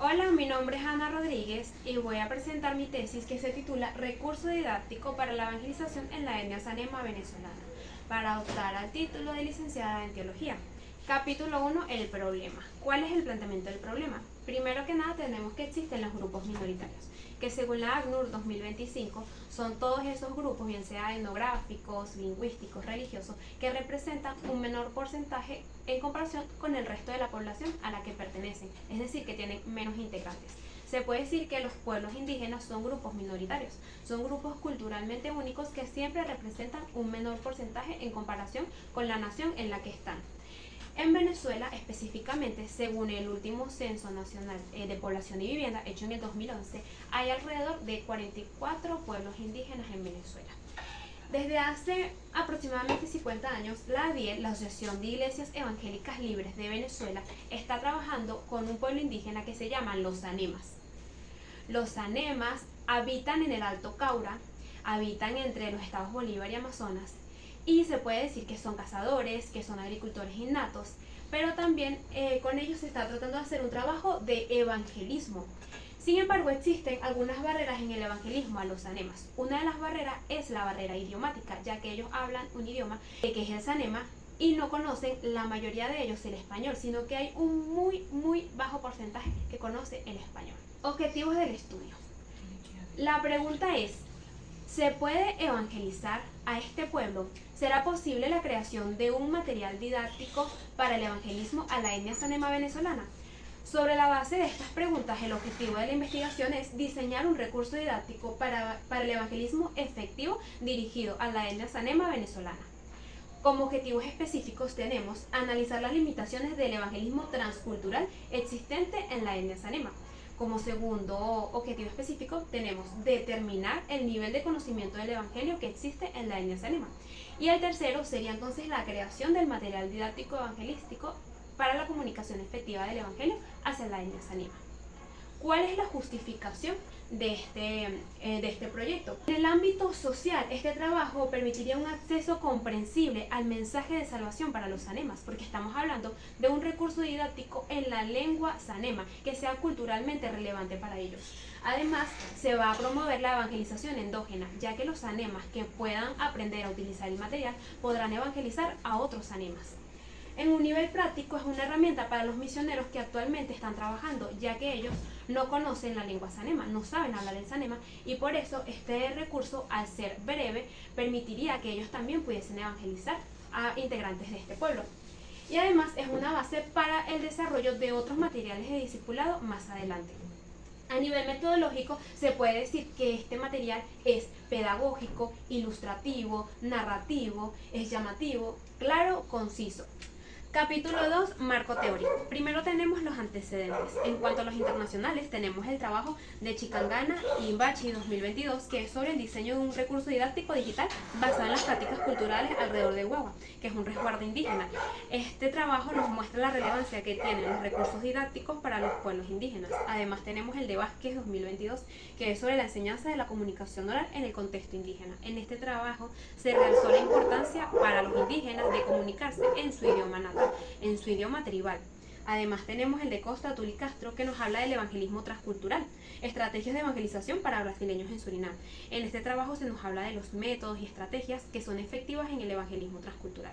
Hola, mi nombre es Ana Rodríguez y voy a presentar mi tesis que se titula Recurso didáctico para la evangelización en la etnia sanema venezolana, para optar al título de licenciada en teología. Capítulo 1, el problema. ¿Cuál es el planteamiento del problema? Primero que nada tenemos que existen los grupos minoritarios, que según la ACNUR 2025 son todos esos grupos, bien sea etnográficos, lingüísticos, religiosos, que representan un menor porcentaje en comparación con el resto de la población a la que pertenecen, es decir, que tienen menos integrantes. Se puede decir que los pueblos indígenas son grupos minoritarios, son grupos culturalmente únicos que siempre representan un menor porcentaje en comparación con la nación en la que están. En Venezuela, específicamente, según el último Censo Nacional de Población y Vivienda, hecho en el 2011, hay alrededor de 44 pueblos indígenas en Venezuela. Desde hace aproximadamente 50 años, la ADIEL, la Asociación de Iglesias Evangélicas Libres de Venezuela, está trabajando con un pueblo indígena que se llama los Sanemas. Los Sanemas habitan en el Alto Caura, habitan entre los estados Bolívar y Amazonas, y se puede decir que son cazadores, que son agricultores innatos, pero también con ellos se está tratando de hacer un trabajo de evangelismo. Sin embargo, existen algunas barreras en el evangelismo a los sanemas. Una de las barreras es la barrera idiomática, ya que ellos hablan un idioma que es el sanema y no conocen la mayoría de ellos el español, sino que hay un muy bajo porcentaje que conoce el español. Objetivos del estudio. La pregunta es, ¿se puede evangelizar a este pueblo? ¿Será posible la creación de un material didáctico para el evangelismo a la etnia sanema venezolana? Sobre la base de estas preguntas, el objetivo de la investigación es diseñar un recurso didáctico para el evangelismo efectivo dirigido a la etnia sanema venezolana. Como objetivos específicos tenemos analizar las limitaciones del evangelismo transcultural existente en la etnia sanema. Como segundo objetivo específico tenemos determinar el nivel de conocimiento del evangelio que existe en la etnia sanema. Y el tercero sería entonces la creación del material didáctico evangelístico para la comunicación efectiva del evangelio hacia la etnia sanema. ¿Cuál es la justificación de este proyecto? En el ámbito social, este trabajo permitiría un acceso comprensible al mensaje de salvación para los sanemas, porque estamos hablando de un recurso didáctico en la lengua sanema que sea culturalmente relevante para ellos. Además, se va a promover la evangelización endógena, ya que los sanemas que puedan aprender a utilizar el material podrán evangelizar a otros sanemas. En un nivel práctico es una herramienta para los misioneros que actualmente están trabajando, ya que ellos no conocen la lengua sanema, no saben hablar el sanema, y por eso este recurso, al ser breve, permitiría que ellos también pudiesen evangelizar a integrantes de este pueblo. Y además es una base para el desarrollo de otros materiales de discipulado más adelante. A nivel metodológico, se puede decir que este material es pedagógico, ilustrativo, narrativo, es llamativo, claro, conciso. Capítulo 2, marco teórico. Primero tenemos los antecedentes. En cuanto a los internacionales, tenemos el trabajo de Chicangana y Bachi 2022, que es sobre el diseño de un recurso didáctico digital basado en las prácticas culturales alrededor de Guagua, que es un resguardo indígena. Este trabajo nos muestra la relevancia que tienen los recursos didácticos para los pueblos indígenas. Además tenemos el de Vázquez 2022, que es sobre la enseñanza de la comunicación oral en el contexto indígena. En este trabajo se realzó la importancia para los indígenas de comunicarse en su idioma natal, en su idioma tribal. Además tenemos el de Costa, Tuli Castro, que nos habla del evangelismo transcultural, estrategias de evangelización para brasileños en Surinam. En este trabajo se nos habla de los métodos y estrategias que son efectivas en el evangelismo transcultural.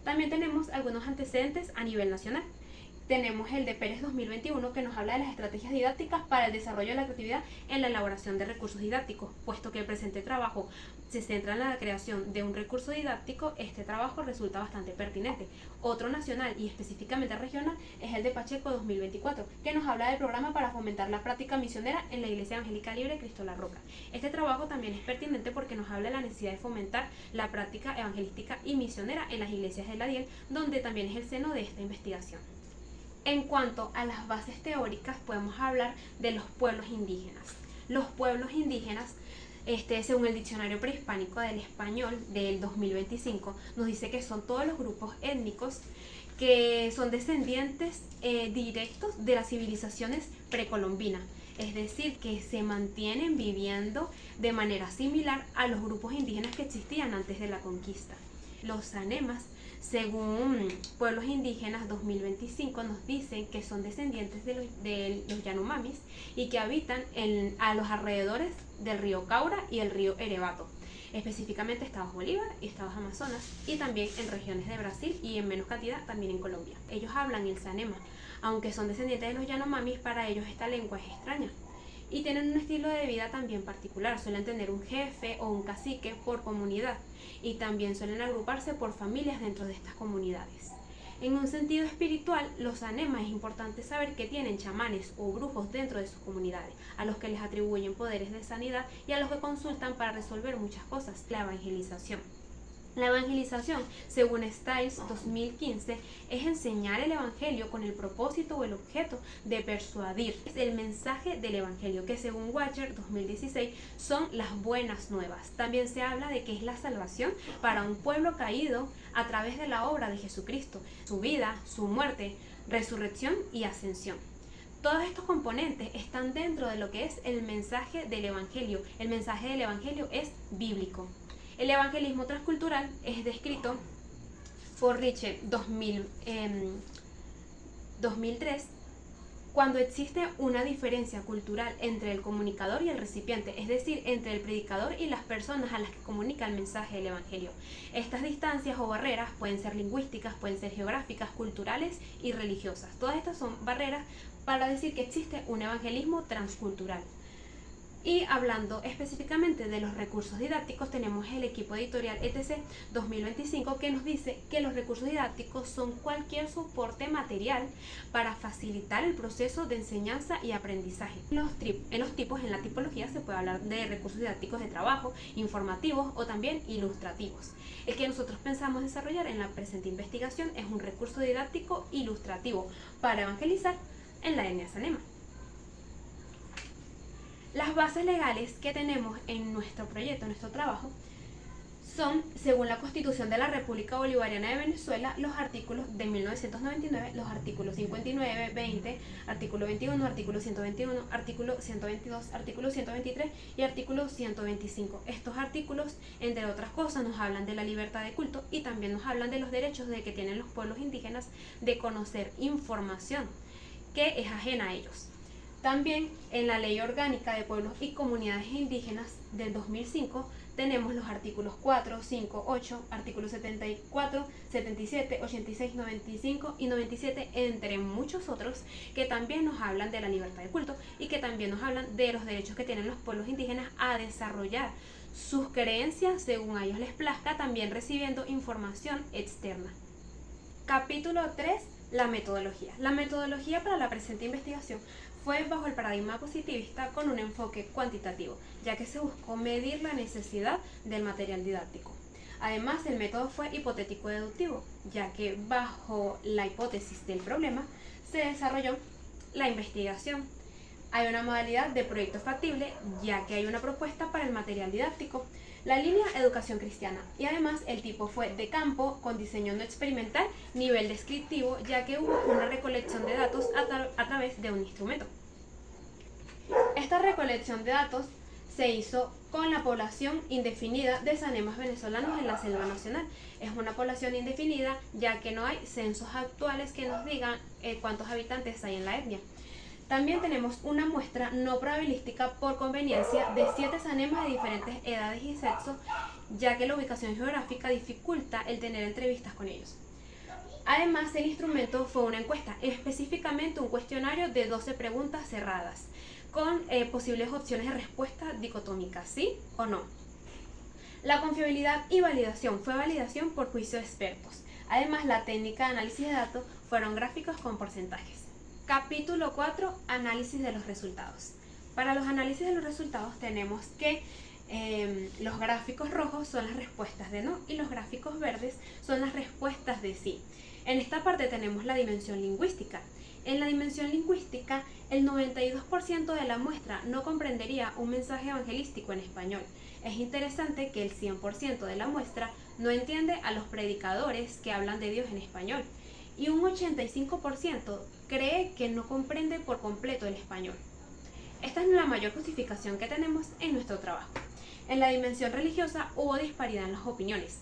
También tenemos algunos antecedentes a nivel nacional. Tenemos el de Pérez 2021, que nos habla de las estrategias didácticas para el desarrollo de la creatividad en la elaboración de recursos didácticos. Puesto que el presente trabajo se centra en la creación de un recurso didáctico, este trabajo resulta bastante pertinente. Otro nacional y específicamente regional es el de Pacheco 2024, que nos habla del programa para fomentar la práctica misionera en la Iglesia Evangélica Libre Cristo La Roca. Este trabajo también es pertinente porque nos habla de la necesidad de fomentar la práctica evangelística y misionera en las iglesias de la DIEL, donde también es el seno de esta investigación. En cuanto a las bases teóricas, podemos hablar de los pueblos indígenas. Los pueblos indígenas, según el Diccionario Prehispánico del Español del 2025, nos dice que son todos los grupos étnicos que son descendientes directos de las civilizaciones precolombinas, es decir, que se mantienen viviendo de manera similar a los grupos indígenas que existían antes de la conquista. Los sanemas Según Pueblos Indígenas 2025 nos dicen que son descendientes de los Yanomamis y que habitan a los alrededores del río Caura y el río Erevato, específicamente estados Bolívar y estados Amazonas, y también en regiones de Brasil y en menos cantidad también en Colombia. Ellos hablan el sanema, aunque son descendientes de los Yanomamis, para ellos esta lengua es extraña. Y tienen un estilo de vida también particular, suelen tener un jefe o un cacique por comunidad y también suelen agruparse por familias dentro de estas comunidades. En un sentido espiritual, los anemas es importante saber que tienen chamanes o brujos dentro de sus comunidades, a los que les atribuyen poderes de sanidad y a los que consultan para resolver muchas cosas. La evangelización. La evangelización, según Stiles 2015, es enseñar el evangelio con el propósito o el objeto de persuadir. Es el mensaje del evangelio, que según Watcher 2016 son las buenas nuevas. También se habla de que es la salvación para un pueblo caído a través de la obra de Jesucristo, su vida, su muerte, resurrección y ascensión. Todos estos componentes están dentro de lo que es el mensaje del evangelio. El mensaje del evangelio es bíblico. El evangelismo transcultural es descrito por Richet 2003 cuando existe una diferencia cultural entre el comunicador y el recipiente, es decir, entre el predicador y las personas a las que comunica el mensaje del evangelio. Estas distancias o barreras pueden ser lingüísticas, pueden ser geográficas, culturales y religiosas. Todas estas son barreras para decir que existe un evangelismo transcultural. Y hablando específicamente de los recursos didácticos, tenemos el equipo editorial ETC 2025 que nos dice que los recursos didácticos son cualquier soporte material para facilitar el proceso de enseñanza y aprendizaje. En la tipología se puede hablar de recursos didácticos de trabajo, informativos o también ilustrativos. El que nosotros pensamos desarrollar en la presente investigación es un recurso didáctico ilustrativo para evangelizar en la etnia sanema. Las bases legales que tenemos en nuestro proyecto, en nuestro trabajo, son, según la Constitución de la República Bolivariana de Venezuela, los artículos de 1999, los artículos 59, 20, artículo 21, artículo 121, artículo 122, artículo 123 y artículo 125. Estos artículos, entre otras cosas, nos hablan de la libertad de culto y también nos hablan de los derechos que tienen los pueblos indígenas de conocer información que es ajena a ellos. También en la Ley Orgánica de Pueblos y Comunidades Indígenas del 2005 tenemos los artículos 4, 5, 8, artículos 74, 77, 86, 95 y 97, entre muchos otros, que también nos hablan de la libertad de culto y que también nos hablan de los derechos que tienen los pueblos indígenas a desarrollar sus creencias según a ellos les plazca, también recibiendo información externa. Capítulo 3. La metodología. La metodología para la presente investigación fue bajo el paradigma positivista con un enfoque cuantitativo, ya que se buscó medir la necesidad del material didáctico. Además, el método fue hipotético-deductivo, ya que bajo la hipótesis del problema se desarrolló la investigación. Hay una modalidad de proyecto factible, ya que hay una propuesta para el material didáctico. La línea educación cristiana, y además el tipo fue de campo con diseño no experimental, nivel descriptivo, ya que hubo una recolección de datos a través de un instrumento. Esta recolección de datos se hizo con la población indefinida de sanemas venezolanos en la selva nacional. Es una población indefinida ya que no hay censos actuales que nos digan cuántos habitantes hay en la etnia. También tenemos una muestra no probabilística por conveniencia de 7 sanemas de diferentes edades y sexos, ya que la ubicación geográfica dificulta el tener entrevistas con ellos. Además, el instrumento fue una encuesta, específicamente un cuestionario de 12 preguntas cerradas, con posibles opciones de respuesta dicotómicas, sí o no. La confiabilidad y validación fue validación por juicio de expertos. Además, la técnica de análisis de datos fueron gráficos con porcentajes. Capítulo 4. Análisis de los resultados. Para los análisis de los resultados tenemos que los gráficos rojos son las respuestas de no y los gráficos verdes son las respuestas de sí. En esta parte tenemos la dimensión lingüística. En la dimensión lingüística, el 92% de la muestra no comprendería un mensaje evangelístico en español. Es interesante que el 100% de la muestra no entiende a los predicadores que hablan de Dios en español. Y un 85% cree que no comprende por completo el español. Esta es la mayor justificación que tenemos en nuestro trabajo. En la dimensión religiosa hubo disparidad en las opiniones.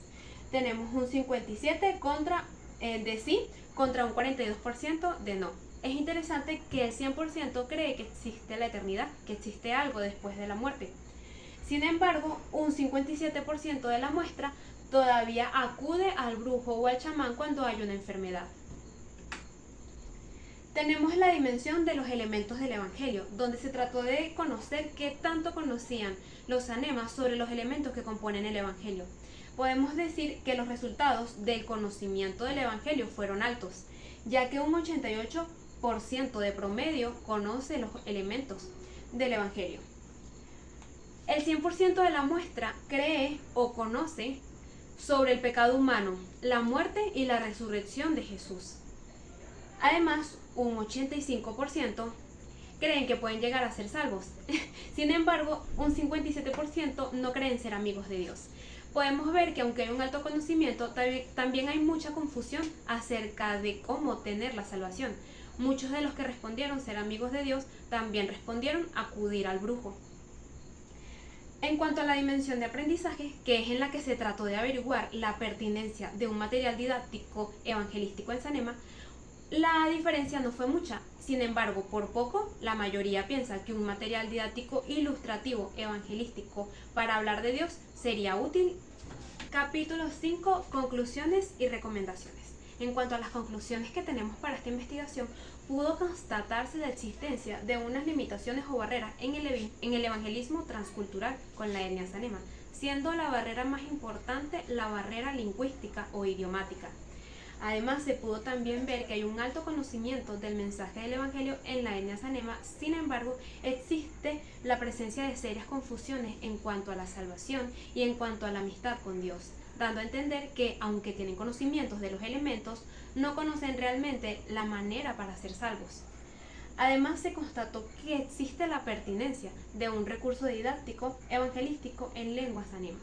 tenemos un 57% de sí contra un 42% de no. Es interesante que el 100% cree que existe la eternidad, que existe algo después de la muerte. Sin embargo, un 57% de la muestra todavía acude al brujo o al chamán cuando hay una enfermedad. Tenemos la dimensión de los elementos del Evangelio, donde se trató de conocer qué tanto conocían los anemas sobre los elementos que componen el Evangelio. Podemos decir que los resultados del conocimiento del Evangelio fueron altos, ya que un 88% de promedio conoce los elementos del Evangelio. El 100% de la muestra cree o conoce sobre el pecado humano, la muerte y la resurrección de Jesús. Además, un 85% creen que pueden llegar a ser salvos. Sin embargo, un 57% no creen ser amigos de Dios. Podemos ver que aunque hay un alto conocimiento, también hay mucha confusión acerca de cómo tener la salvación. Muchos de los que respondieron ser amigos de Dios también respondieron acudir al brujo. En cuanto a la dimensión de aprendizaje, que es en la que se trató de averiguar la pertinencia de un material didáctico evangelístico en Sanema, la diferencia no fue mucha. Sin embargo, por poco, la mayoría piensa que un material didáctico ilustrativo evangelístico para hablar de Dios sería útil. Capítulo 5. Conclusiones y recomendaciones. En cuanto a las conclusiones que tenemos para esta investigación, pudo constatarse la existencia de unas limitaciones o barreras en el evangelismo transcultural con la etnia sanema, siendo la barrera más importante la barrera lingüística o idiomática. Además, se pudo también ver que hay un alto conocimiento del mensaje del Evangelio en la etnia sanema. Sin embargo, existe la presencia de serias confusiones en cuanto a la salvación y en cuanto a la amistad con Dios, dando a entender que, aunque tienen conocimientos de los elementos, no conocen realmente la manera para ser salvos. Además, se constató que existe la pertinencia de un recurso didáctico evangelístico en lengua sanema.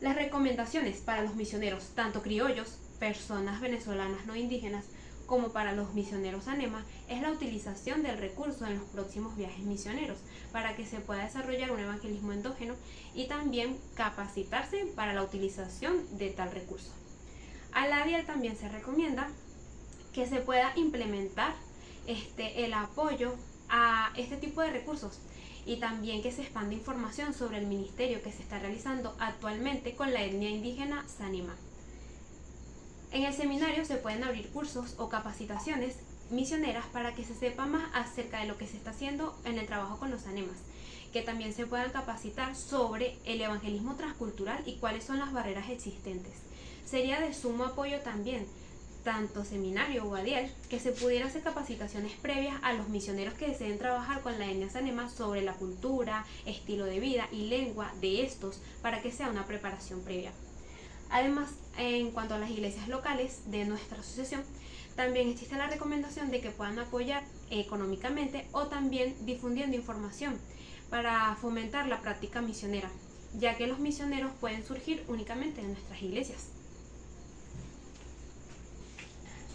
Las recomendaciones para los misioneros, tanto criollos, personas venezolanas no indígenas, como para los misioneros anema, es la utilización del recurso en los próximos viajes misioneros para que se pueda desarrollar un evangelismo endógeno y también capacitarse para la utilización de tal recurso. A la DIEL también se recomienda que se pueda implementar el apoyo a este tipo de recursos y también que se expanda información sobre el ministerio que se está realizando actualmente con la etnia indígena Sanema. En el seminario se pueden abrir cursos o capacitaciones misioneras para que se sepa más acerca de lo que se está haciendo en el trabajo con los anemas, que también se puedan capacitar sobre el evangelismo transcultural y cuáles son las barreras existentes. Sería de sumo apoyo también, tanto seminario o ADIEL, que se pudiera hacer capacitaciones previas a los misioneros que deseen trabajar con la etnia sanema sobre la cultura, estilo de vida y lengua de estos para que sea una preparación previa. Además, en cuanto a las iglesias locales de nuestra asociación, también existe la recomendación de que puedan apoyar económicamente o también difundiendo información para fomentar la práctica misionera, ya que los misioneros pueden surgir únicamente en nuestras iglesias.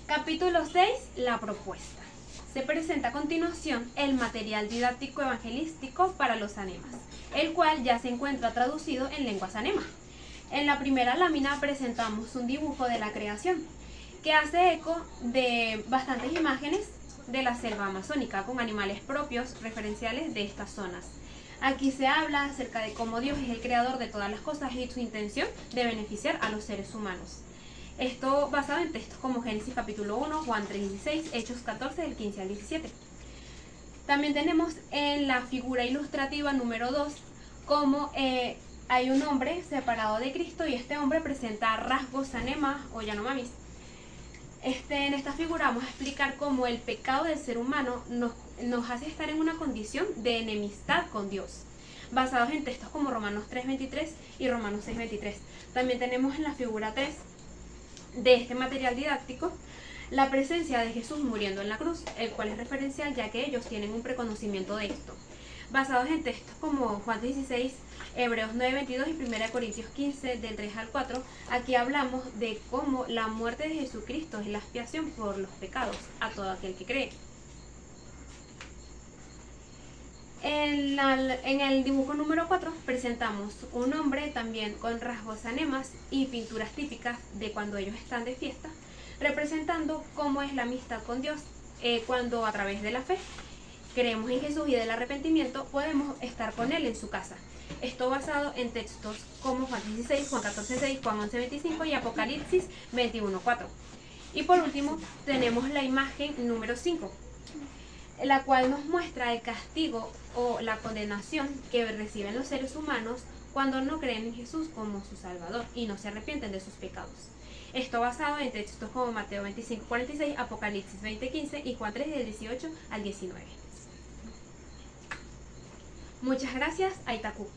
Capítulo 6. La propuesta. Se presenta a continuación el material didáctico evangelístico para los anemas, el cual ya se encuentra traducido en lengua sanema. En la primera lámina presentamos un dibujo de la creación, que hace eco de bastantes imágenes de la selva amazónica con animales propios referenciales de estas zonas. Aquí se habla acerca de cómo Dios es el creador de todas las cosas y su intención de beneficiar a los seres humanos. Esto basado en textos como Génesis capítulo 1, Juan 3:16, Hechos 14, del 15 al 17. También tenemos en la figura ilustrativa número 2 cómo hay un hombre separado de Cristo y este hombre presenta rasgos sanema o yanomamis. En esta figura vamos a explicar cómo el pecado del ser humano nos hace estar en una condición de enemistad con Dios, basados en textos como Romanos 3:23 y Romanos 6:23. También tenemos en la figura 3 de este material didáctico la presencia de Jesús muriendo en la cruz, el cual es referencial ya que ellos tienen un preconocimiento de esto. Basados en textos como Juan 16, Hebreos 9:22 y 1 Corintios 15, del 3 al 4, aquí hablamos de cómo la muerte de Jesucristo es la expiación por los pecados a todo aquel que cree. En el dibujo número 4 presentamos un hombre también con rasgos anemas y pinturas típicas de cuando ellos están de fiesta, representando cómo es la amistad con Dios cuando a través de la fe creemos en Jesús y del arrepentimiento podemos estar con Él en su casa. Esto basado en textos como Juan 16, Juan 14:6, Juan 11:25 y Apocalipsis 21:4. Y por último tenemos la imagen número 5, la cual nos muestra el castigo o la condenación que reciben los seres humanos cuando no creen en Jesús como su Salvador y no se arrepienten de sus pecados. Esto basado en textos como Mateo 25:46, Apocalipsis 20:15 y Juan 3 del 18 al 19. Muchas gracias, Aitaku.